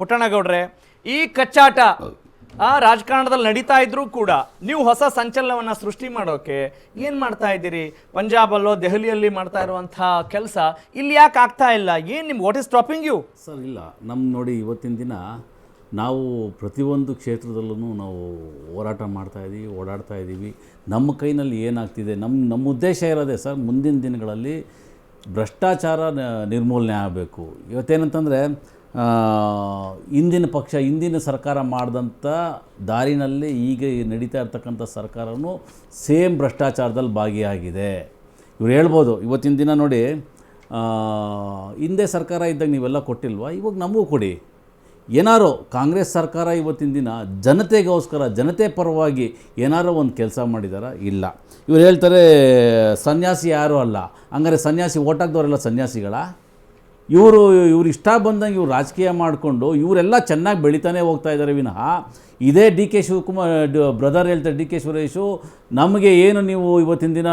ಪುಟ್ಟಣ್ಣಗೌಡ್ರೆ, ಈ ಕಚ್ಚಾಟ ರಾಜಕಾರಣದಲ್ಲಿ ನಡೀತಾ ಇದ್ರೂ ಕೂಡ ನೀವು ಹೊಸ ಸಂಚಲನವನ್ನ ಸೃಷ್ಟಿ ಮಾಡೋಕೆ ಏನ್ ಮಾಡ್ತಾ ಇದ್ದೀರಿ? ಪಂಜಾಬಲ್ಲೋ ದೆಹಲಿಯಲ್ಲಿ ಮಾಡ್ತಾ ಇರುವಂತಹ ಕೆಲಸ ಇಲ್ಲಿ ಯಾಕೆ ಆಗ್ತಾ ಇಲ್ಲ? ಏನ್ ನಿಮ್ಗೆ what is stopping you? Sir ಇಲ್ಲ, ನೋಡಿ ಇವತ್ತಿನ ದಿನ ನಾವು ಪ್ರತಿಯೊಂದು ಕ್ಷೇತ್ರದಲ್ಲೂ ನಾವು ಹೋರಾಟ ಮಾಡ್ತಾಯಿದ್ದೀವಿ, ಓಡಾಡ್ತಾ ಇದ್ದೀವಿ. ನಮ್ಮ ಕೈನಲ್ಲಿ ಏನಾಗ್ತಿದೆ, ನಮ್ಮ ಉದ್ದೇಶ ಇರೋದೇ ಸರ್, ಮುಂದಿನ ದಿನಗಳಲ್ಲಿ ಭ್ರಷ್ಟಾಚಾರ ನಿರ್ಮೂಲನೆ ಆಗಬೇಕು. ಇವತ್ತೇನಂತಂದರೆ ಹಿಂದಿನ ಸರ್ಕಾರ ಮಾಡಿದಂಥ ದಾರಿನಲ್ಲಿ ಈಗ ನಡೀತಾ ಇರ್ತಕ್ಕಂಥ ಸರ್ಕಾರವೂ ಸೇಮ್ ಭ್ರಷ್ಟಾಚಾರದಲ್ಲಿ ಭಾಗಿಯಾಗಿದೆ. ಇವ್ರು ಹೇಳ್ಬೋದು ಇವತ್ತಿನ ದಿನ ನೋಡಿ, ಹಿಂದೆ ಸರ್ಕಾರ ಇದ್ದಾಗ ನೀವೆಲ್ಲ ಕೊಟ್ಟಿಲ್ವಾ, ಇವಾಗ ನಮಗೂ ಕೊಡಿ. ಏನಾರೋ ಕಾಂಗ್ರೆಸ್ ಸರ್ಕಾರ ಇವತ್ತಿನ ದಿನ ಜನತೆಗೋಸ್ಕರ, ಜನತೆ ಪರವಾಗಿ ಏನಾರೋ ಒಂದು ಕೆಲಸ ಮಾಡಿದಾರ? ಇಲ್ಲ. ಇವ್ರು ಹೇಳ್ತಾರೆ ಸನ್ಯಾಸಿ ಯಾರೂ ಅಲ್ಲ, ಹಂಗಾರೆ ಸನ್ಯಾಸಿ ಓಟ್ ಹಾಕ್ದವರೆಲ್ಲ ಸನ್ಯಾಸಿಗಳ? ಇವರು ಇಷ್ಟ ಬಂದಂಗೆ ಇವ್ರು ರಾಜಕೀಯ ಮಾಡಿಕೊಂಡು ಇವರೆಲ್ಲ ಚೆನ್ನಾಗಿ ಬೆಳೀತಾನೆ ಹೋಗ್ತಾ ಇದ್ದಾರೆ ವಿನಃ ಇದೇ ಡಿ ಕೆ ಶಿವಕುಮಾರ್ ಬ್ರದರ್ ಹೇಳ್ತಾರೆ, ಡಿ ಕೆ ಸುರೇಶು, ನಮಗೆ ಏನು ನೀವು ಇವತ್ತಿನ ದಿನ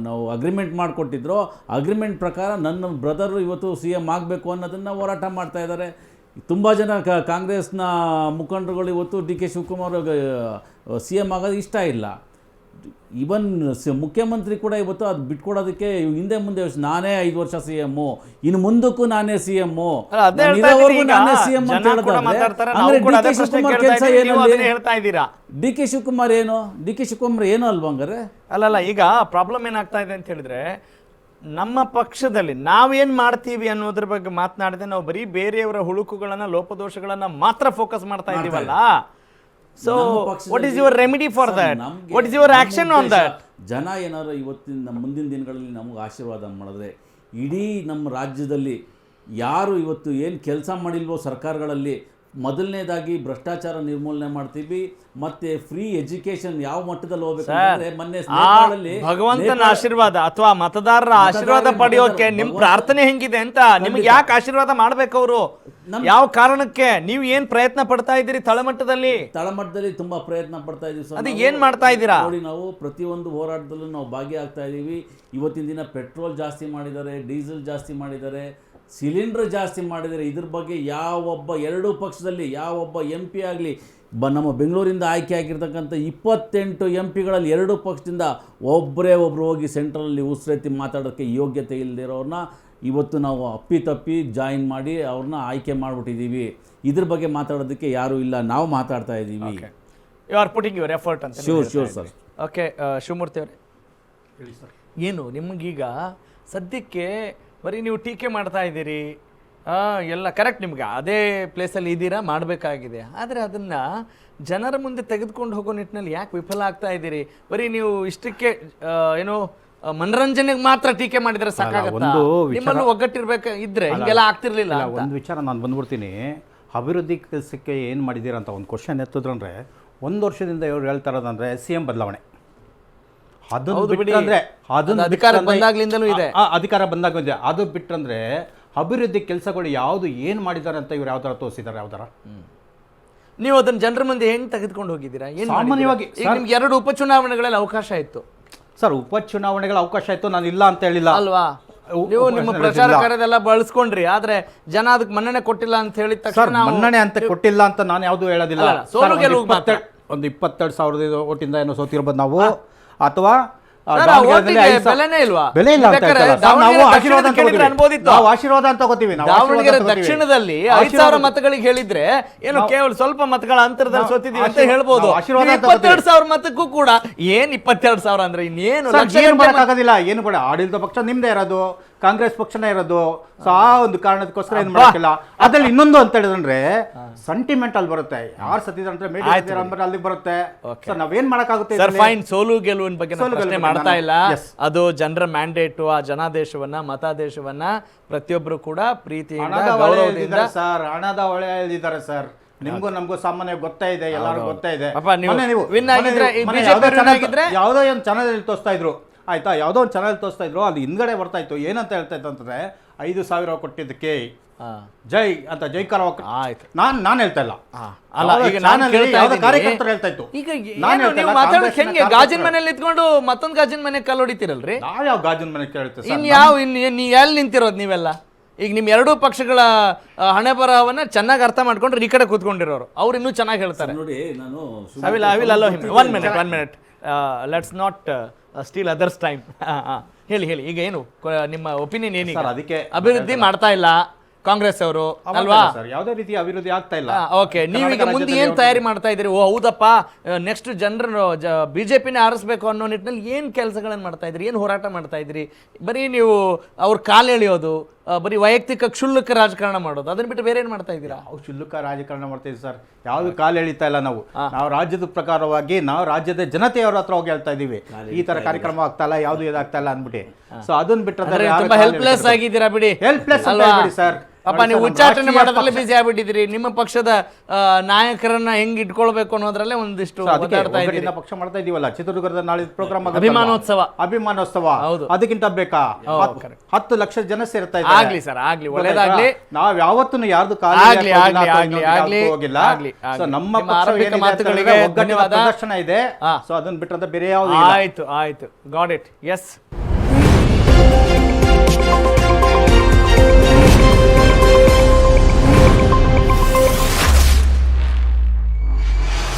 ನಾವು ಅಗ್ರಿಮೆಂಟ್ ಮಾಡಿಕೊಟ್ಟಿದ್ರೋ ಅಗ್ರಿಮೆಂಟ್ ಪ್ರಕಾರ ನನ್ನ ಬ್ರದರು ಇವತ್ತು CM ಆಗಬೇಕು ಅನ್ನೋದನ್ನು ಹೋರಾಟ ಮಾಡ್ತಾ ಇದ್ದಾರೆ. ತುಂಬ ಜನ ಕಾಂಗ್ರೆಸ್ನ ಮುಖಂಡರುಗಳು ಇವತ್ತು ಡಿ ಕೆ ಶಿವಕುಮಾರ್ CM ಆಗೋದು ಇಷ್ಟ ಇಲ್ಲ. ಇವನ್ ಮುಖ್ಯಮಂತ್ರಿ ಕೂಡ ಇವತ್ತು ಅದು ಬಿಟ್ಕೊಡೋದಕ್ಕೆ ಹಿಂದೆ ಮುಂದೆ ನಾನೇ 5 ವರ್ಷ CM, ಇನ್ನು ಮುಂದಕ್ಕೂ ನಾನೇ CM, ನಾನೇ CM ಅಂತ ಡಿ ಕೆ ಶಿವಕುಮಾರ್ ಏನು ಅಲ್ವಾ ಹಂಗಾರೆ? ಅಲ್ಲಲ್ಲ, ಈಗ ಪ್ರಾಬ್ಲಮ್ ಏನಾಗ್ತಾ ಇದೆ ಅಂತ ಹೇಳಿದ್ರೆ, ನಮ್ಮ ಪಕ್ಷದಲ್ಲಿ ನಾವೇನ್ ಮಾಡ್ತೀವಿ ಅನ್ನೋದ್ರ ಬಗ್ಗೆ ಮಾತನಾಡದೆ ನಾವು ಬರೀ ಬೇರೆಯವರ ಹುಳುಕುಗಳನ್ನ, ಲೋಪದೋಷಗಳನ್ನ ಮಾತ್ರ ಫೋಕಸ್ ಮಾಡ್ತಾ ಇದೀವಲ್ಲ. So what is your remedy for that? What is your action on that? ಜನ ಏನಾದ್ರು ಇವತ್ತಿನ ಮುಂದಿನ ದಿನಗಳಲ್ಲಿ ನಮಗೆ ಆಶೀರ್ವಾದ ಮಾಡಿದ್ರೆ, ಇಡೀ ನಮ್ಮ ರಾಜ್ಯದಲ್ಲಿ ಯಾರು ಇವತ್ತು ಏನು ಕೆಲಸ ಮಾಡಿಲ್ವೋ ಸರ್ಕಾರಗಳಲ್ಲಿ, ಮೊದಲನೇದಾಗಿ ಭ್ರಷ್ಟಾಚಾರ ನಿರ್ಮೂಲನೆ ಮಾಡ್ತೀವಿ, ಮತ್ತೆ ಫ್ರೀ ಎಜುಕೇಶನ್ ಯಾವ ಮಟ್ಟದಲ್ಲಿ ಹೋಗ್ಬೇಕಂದ್ರೆ, ಮೊನ್ನೆ ಭಗವಂತನ ಆಶೀರ್ವಾದ ಅಥವಾ ಮತದಾರರ ಆಶೀರ್ವಾದ ಪಡೆಯೋಕೆ ನಿಮ್ ಪ್ರಾರ್ಥನೆ ಹೆಂಗಿದೆ ಅಂತ, ನಿಮ್ಗೆ ಯಾಕೆ ಆಶೀರ್ವಾದ ಮಾಡ್ಬೇಕು ಅವರು? ಯಾವ ಕಾರಣಕ್ಕೆ? ನೀವು ಏನ್ ಪ್ರಯತ್ನ ಪಡ್ತಾ ಇದ್ದೀರಿ? ತಳಮಟ್ಟದಲ್ಲಿ ತುಂಬಾ ಪ್ರಯತ್ನ ಪಡ್ತಾ ಇದೀವಿ. ಅದು ಏನ್ ಮಾಡ್ತಾ ಇದ್ದೀರಾ ನೋಡಿ, ನಾವು ಪ್ರತಿಯೊಂದು ಹೋರಾಟದಲ್ಲೂ ನಾವು ಭಾಗಿಯಾಗ್ತಾ ಇದೀವಿ. ಇವತ್ತಿನ ದಿನ ಪೆಟ್ರೋಲ್ ಜಾಸ್ತಿ ಮಾಡಿದ್ದಾರೆ, ಡೀಸೆಲ್ ಜಾಸ್ತಿ ಮಾಡಿದ್ದಾರೆ, ಸಿಲಿಂಡರ್ ಜಾಸ್ತಿ ಮಾಡಿದರೆ. ಇದ್ರ ಬಗ್ಗೆ ಯಾವೊಬ್ಬ ಎರಡೂ ಪಕ್ಷದಲ್ಲಿ ಯಾವೊಬ್ಬ MP ಆಗಲಿ, ನಮ್ಮ ಬೆಂಗಳೂರಿಂದ ಆಯ್ಕೆ ಆಗಿರ್ತಕ್ಕಂಥ 28 MP ಗಳಲ್ಲಿ ಎರಡೂ ಪಕ್ಷದಿಂದ ಒಬ್ಬರು ಹೋಗಿ ಸೆಂಟ್ರಲ್ಲಿ ಉಸಿರೆತ್ತಿ ಮಾತಾಡೋಕ್ಕೆ ಯೋಗ್ಯತೆ ಇಲ್ಲದಿರೋರನ್ನ ಇವತ್ತು ನಾವು ಅಪ್ಪಿತಪ್ಪಿ ಜಾಯಿನ್ ಮಾಡಿ ಅವ್ರನ್ನ ಆಯ್ಕೆ ಮಾಡಿಬಿಟ್ಟಿದ್ದೀವಿ. ಇದ್ರ ಬಗ್ಗೆ ಮಾತಾಡೋದಕ್ಕೆ ಯಾರೂ ಇಲ್ಲ, ನಾವು ಮಾತಾಡ್ತಾ ಇದ್ದೀವಿ. You are putting your effort ಅಂತ. Sure sir. ಓಕೆ, ಶಿವಮೂರ್ತಿ ಅವರೇ ಹೇಳಿ ಸರ್. ಏನು ನಿಮಗೀಗ ಸದ್ಯಕ್ಕೆ ಬರೀ ನೀವು ಟೀಕೆ ಮಾಡ್ತಾ ಇದ್ದೀರಿ, ಎಲ್ಲ ಕರೆಕ್ಟ್, ನಿಮ್ಗೆ ಅದೇ ಪ್ಲೇಸಲ್ಲಿ ಇದ್ದೀರಾ, ಮಾಡಬೇಕಾಗಿದೆ. ಆದರೆ ಅದನ್ನು ಜನರ ಮುಂದೆ ತೆಗೆದುಕೊಂಡು ಹೋಗೋ ನಿಟ್ಟಿನಲ್ಲಿ ಯಾಕೆ ವಿಫಲ ಆಗ್ತಾ ಇದ್ದೀರಿ? ಬರೀ ನೀವು ಇಷ್ಟಕ್ಕೆ ಏನೋ ಮನರಂಜನೆಗೆ ಮಾತ್ರ ಟೀಕೆ ಮಾಡಿದರೆ ಸಾಕಾಗುತ್ತೆ, ನಿಮ್ಮಲ್ಲೂ ಒಗ್ಗಟ್ಟಿರ್ಬೇಕು ಇದ್ರೆ ಹಿಂಗೆಲ್ಲ ಆಗ್ತಿರ್ಲಿಲ್ಲ. ಒಂದು ವಿಚಾರ ನಾನು ಬಂದ್ಬಿಡ್ತೀನಿ. ಅಭಿವೃದ್ಧಿ ಕೆಲಸಕ್ಕೆ ಏನು ಮಾಡಿದ್ದೀರ ಅಂತ ಒಂದು ಕ್ವಶನ್ ಎತ್ತಿದ್ರಂದ್ರೆ, 1 ವರ್ಷದಿಂದ ಇವ್ರು ಹೇಳ್ತಾ ಇರೋದಂದ್ರೆ CM ಬದಲಾವಣೆ. ಅಧಿಕಾರ ಬಂದಾಗ್ಲಿಂದಲೂ ಇದೆ, ಅಧಿಕಾರ ಬಂದಾಗಿದೆ. ಅದು ಬಿಟ್ಟಂದ್ರೆ ಅಭಿವೃದ್ಧಿ ಕೆಲಸಗಳು ಯಾವುದು ಏನು ಮಾಡಿದ್ದಾರೆ ಅಂತ ಇವ್ರು ಯಾವ ಥರ ತೋರಿಸಿದ್ದಾರೆ? ಯಾವ ಥರ ನೀವು ಅದನ್ನ ಜನರ ಮುಂದೆ ಹೆಂಗೆ ತೆಗೆದುಕೊಂಡು ಹೋಗಿದ್ದೀರಾ? ಸಾಮಾನ್ಯವಾಗಿ ನಿಮ್ಗೆ 2 ಉಪಚುನಾವಣೆಗಳಲ್ಲಿ ಅವಕಾಶ ಇತ್ತು ಸರ್. ಉಪಚುನಾವಣೆಗಳ ಅವಕಾಶ ಇತ್ತು, ನಾನು ಇಲ್ಲ ಅಂತ ಹೇಳಿಲ್ಲ ಅಲ್ವಾ? ನೀವು ನಿಮ್ಮ ಪ್ರಚಾರ ಕಾರ್ಯದೆಲ್ಲ ಬಳಸ್ಕೊಂಡ್ರಿ, ಆದ್ರೆ ಜನ ಅದಕ್ಕೆ ಮನ್ನಣೆ ಕೊಟ್ಟಿಲ್ಲ ಅಂತ ಹೇಳಿದ ತಕ್ಷಣ ಮನ್ನಣೆ ಅಂತ ಕೊಟ್ಟಿಲ್ಲ ಅಂತ ನಾನು ಯಾವುದು ಹೇಳೋದಿಲ್ಲ. ಒಂದು 22,000 ಓಟಿಂದ ಏನೋ ಸೋತಿರ್ಬೋದು ನಾವು, ಅಥವಾ ಬೆಲೆ ಇಲ್ಲ ಅಂತ ನಾವು ಆಶೀರ್ವಾದ ಅಂತ ತಗೋತೀವಿ. ದಾವಣಗೆರೆ ದಕ್ಷಿಣದಲ್ಲಿ 5,000 ಮತಗಳಿಗೆ ಹೇಳಿದ್ರೆ ಏನು ಕೇವಲ ಸ್ವಲ್ಪ ಮತಗಳ ಅಂತರದಲ್ಲಿ ಸೋತಿದೀವಿ ಅಂತ ಹೇಳ್ಬೋದು. 22,000 ಮತಕ್ಕೂ ಕೂಡ ಏನ್ 22,000 ಅಂದ್ರೆ ಇನ್ನೇನು ಆಗೋದಿಲ್ಲ. ಏನು ಕೂಡ ಆಡಳಿತ ಪಕ್ಷ ನಿಮ್ದೇ ಇರೋದು, ಕಾಂಗ್ರೆಸ್ ಪಕ್ಷನೇ ಇರೋದು. ಸೊ ಆ ಒಂದು ಕಾರಣಕ್ಕೋಸ್ಕರ ಏನು ಮಾಡೋಕ್ಕಿಲ್ಲ. ಅದ್ರಲ್ಲಿ ಇನ್ನೊಂದು ಅಂತ ಹೇಳಿದ್ರೆ ಸೆಂಟಿಮೆಂಟಲ್ ಬರುತ್ತೆ. ಯಾರು ಸತ್ತಿದ್ರೆ ಅಲ್ಲಿಗೆ ಬರುತ್ತೆ. ಸೊ ನಾವೇನ್ ಮಾಡಕ್ಕಾಗುತ್ತೆ? ಸೋಲು ಗೆಲುವಿನ ಬಗ್ಗೆ ಪ್ರಶ್ನೆ ಮಾಡ್ತಾ ಇಲ್ಲ. ಅದು ಜನರ ಮ್ಯಾಂಡೇಟು. ಆ ಜನಾದೇಶವನ್ನ, ಮತಾದೇಶವನ್ನ ಪ್ರತಿಯೊಬ್ಬರು ಕೂಡ ಪ್ರೀತಿಯಿಂದ ಸರ್ ಹಣದ ಹೊಳೆ ಇದ್ದಾರೆ ಸರ್. ನಿಮ್ಗೂ ನಮಗೂ ಸಾಮಾನ್ಯ ಗೊತ್ತಾ ಇದೆ, ಎಲ್ಲರಿಗೂ ಗೊತ್ತಾ ಇದೆ. ಯಾವುದೋ ಒಂದು ಚಾನಲ್ ತೋರಿಸ್ತಾ ಇದ್ರು, ಆಯ್ತಾ, ಯಾವುದೋ ಒಂದು ಚಾನಲ್ ತೋರಿಸ್ತಾ ಇದ್ರು, ಅಲ್ಲಿ ಹಿಂದ್ಗಡೆ ಬರ್ತಾ ಇತ್ತು. ಏನಂತ ಹೇಳ್ತಾ ಇತ್ತು ಅಂತಂದ್ರೆ 5,000 ಕೊಟ್ಟಿದ್ದಕ್ಕೆ ಜೈ ಅಂತ ಜೈಕಾರ. ಆಯ್ತು, ನಾನು ಹೇಳ್ತಾ ಇಲ್ಲ, ಕಾರ್ಯಕರ್ತರು ಹೇಳ್ತಾ ಇತ್ತು. ಈಗ ಹೆಂಗೆ ಗಾಜಿನ ಮನೇಲಿ ನಿಂತ್ಕೊಂಡು ಮತ್ತೊಂದು ಗಾಜಿನ ಮನೆ ಕಲ್ಲು ಹೊಡಿತೀರಲ್ರಿ? ಯಾವ ಗಾಜಿನ ಮನೆ ಕೇಳ್ತೇವೆ? ನೀವ್ ಎಲ್ಲಿ ನಿಂತಿರೋದು? ನೀವೆಲ್ಲ ಈಗ ನಿಮ್ಮ ಎರಡೂ ಪಕ್ಷಗಳ ಹಣೆ ಬರಹವನ್ನ ಚೆನ್ನಾಗಿ ಅರ್ಥ ಮಾಡ್ಕೊಂಡ್ರೆ ಈ ಕಡೆ ಕೂತ್ಕೊಂಡಿರೋರು ಅವ್ರು ಇನ್ನೂ ಚೆನ್ನಾಗಿ ಹೇಳ್ತಾರೆ. ನೋಡಿ ನಾನು I will allow him. One minute. Let's not steal others' time. ಹೇಳಿ ಈಗ ಏನು ನಿಮ್ಮ ಒಪಿನಿಯನ್ ಏನಿದೆ? ಸರ್ ಅದಕ್ಕೆ ಅಭಿವೃದ್ಧಿ ಮಾಡ್ತಾ ಇಲ್ಲ ಕಾಂಗ್ರೆಸ್ ಅವರು ಅಲ್ವಾ ಸರ್, ಯಾವುದೇ ರೀತಿ ಅಭಿವೃದ್ಧಿ ಆಗ್ತಾ ಇಲ್ಲ. ಓಕೆ, ನೀವೀಗ ಮುಂದೆ ಏನ್ ತಯಾರಿ ಮಾಡ್ತಾ ಇದ್ದೀರಿ? ಓ ಹೌದಪ್ಪ, ನೆಕ್ಸ್ಟ್ ಜನರನ್ನು ಬಿಜೆಪಿನೇ ಆರಿಸ್ಬೇಕು ಅನ್ನೋ ನಿಟ್ಟಿನಲ್ಲಿ ಏನ್ ಕೆಲಸಗಳನ್ನ ಮಾಡ್ತಾ ಇದ್ರಿ, ಏನ್ ಹೋರಾಟ ಮಾಡ್ತಾ ಇದ್ರಿ? ಬರೀ ನೀವು ಅವ್ರ ಕಾಲು ಎಳೆಯೋದು, ಬರೀ ವೈಯಕ್ತಿಕ ಕ್ಷುಲ್ಲಕ ರಾಜಕಾರಣ ಮಾಡೋದು, ಅದನ್ನ ಬಿಟ್ಟು ಬೇರೆ ಏನ್ ಮಾಡ್ತಾ ಇದ್ದೀರಾ? ನಾವು ಕ್ಷುಲ್ಲಕ ರಾಜಕಾರಣ ಮಾಡ್ತಿದ್ವಿ ಸರ್, ಯಾವ್ದು ಕಾಲು ಎಳಿತಾ ಇಲ್ಲ. ನಾವು ರಾಜ್ಯದ ಪ್ರಕಾರವಾಗಿ ನಾವು ರಾಜ್ಯದ ಜನತೆಯವ್ರ ಹತ್ರ ಹೋಗಿ ಹೇಳ್ತಾ ಇದೀವಿ, ಈ ತರ ಕಾರ್ಯಕ್ರಮ ಆಗ್ತಾ ಇಲ್ಲ, ಯಾವ್ದು ಇದಾಗ್ತಾ ಇಲ್ಲ ಅಂದ್ಬಿಟ್ಟು. ಸೊ ಅದನ್ನ ಬಿಟ್ಟರೆ ತುಂಬಾ ಹೆಲ್ಪ್ಲೆಸ್ ಆಗಿದ್ದೀರಾ ಬಿಡಿ. ಹೆಲ್ಪ್ಲೆಸ್ ಅಲ್ವಾ ಸರ್. ಪಾಪ ನೀವು ಉಚ್ಚಾಟನೆ ಮಾಡೋದ್ರಲ್ಲೇ ಬಿಸಿ ಆಗ್ಬಿಟ್ಟಿದ್ರಿ. ನಿಮ್ಮ ಪಕ್ಷದ ನಾಯಕರನ್ನ ಹೆಂಗ್ ಇಟ್ಕೊಳ್ಬೇಕು ಅನ್ನೋದ್ರಲ್ಲೇ ಒಂದಿಷ್ಟು ಮಾತಾಡ್ತಾ ಇದ್ದೀರಿ. ಪಕ್ಷ ಮಾಡ್ತಾ ಇದೀವಲ್ಲ, ಚಿತ್ರದುರ್ಗದ ನಾಳೆ ಪ್ರೋಗ್ರಾಮ್ ಅಭಿಮಾನೋತ್ಸವ ಹೌದು. ಅದಕ್ಕಿಂತ ಬೇಕಾ 10 ಲಕ್ಷ ಜನ ಸೇರ್ತಾ ಇದ್ದಾರೆ. ಆಗ್ಲಿ ಸರ್, ಆಗ್ಲಿ, ಒಳ್ಳೇದಾಗ್ಲಿ. ನಾವ್ ಯಾವತ್ತೂ ಯಾರ್ದು ಹೋಗಿಲ್ಲ. ಸೊ ನಮ್ಮ ಮಾತುಗಳಿಗೆ ಒಗ್ಗಟ್ಟಿನ ಪ್ರದರ್ಶನ ಇದೆ. ಸೊ ಅದನ್ನ ಬಿಟ್ಟರೆ ಬೇರೆ ಯಾವ್ದು ಆಯ್ತು ಗಾಟ್ ಇಟ್. ಎಸ್.